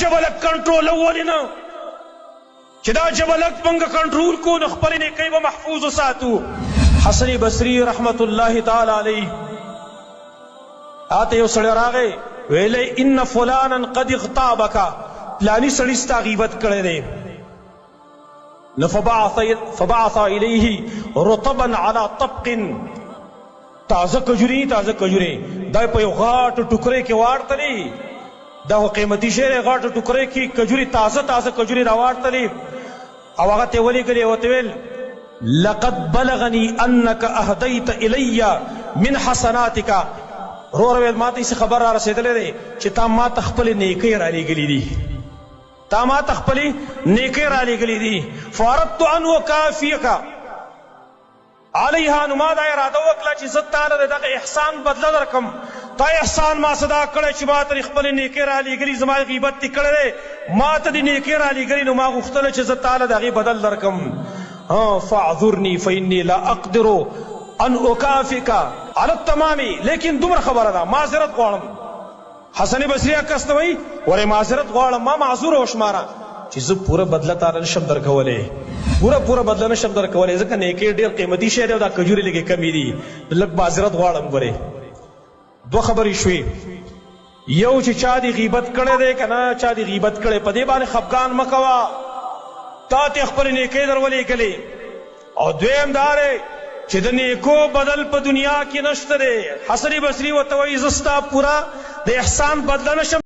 جبلک کنټرول ولنا چې دا جبلک منګه کنټرول کو نو خپل نیکي به محفوظ وساتو. حسن بصری رحمت الله تعالی علیه آته یو سړی راغی ویلې ان فلانا قد اغتابک، پلانی سړی ستا غیبت کړی دی. نو فبعث الیه رطبا علی طبق، تازه کجوري دا په یو غاټ ټوکرې کې واړتلی، دا قیمتي شی دی، غاټ ټوکرې کې کجوري تازه کجوري راواړتلی او هغه ته ولیکلې او ته ویل لقد بلغني انك اهديت الي من حسناتك. رور ویل ما ته خبر را رسیدلې دی چې تا ما ته خپل نیکۍ را لېږلې دي، فاردت ان اكافئك علیها. نو ما دا اراده وکړه چې زه تاله د دغه احسان بدله درکم. تا احسان ما صدا کړی چې ما ته خپل نیکۍ را لېږلي، زما غیبت دې کړی دی، ما ته دې نیکۍ را لېږلي، نو ما غوښتله چې زه تاله د هغې بدل درکم. فاعذرني فاني لا اقدر ان اكافئك على التمام. لیکن دومره خبره ده، معذرت غواړم. حسن بصري کس ته وایي ورې معذرت غواړم، ما معذور وشماره چې زه پوره بدله تاله نشم درکولی، پوره بدله نشم درکولی، ځکه نیکۍ ډېر قیمتي شی دی او دا کجورې لږې کمې دي، لږ معذرت غواړم. ګورې دوه خبرې شوې، یو چې چا دې غیبت کړی دی که نه چا دې غیبت کړی، په دې باندې خفګان مه کوه، تا ته خپلې نیکۍ در ولېږلې. او دویم دا دی چې د نیکو بدل په دنیا کې نشته دی. حسن بصري ورته وایي زه ستا پوره د احسان بدله نشم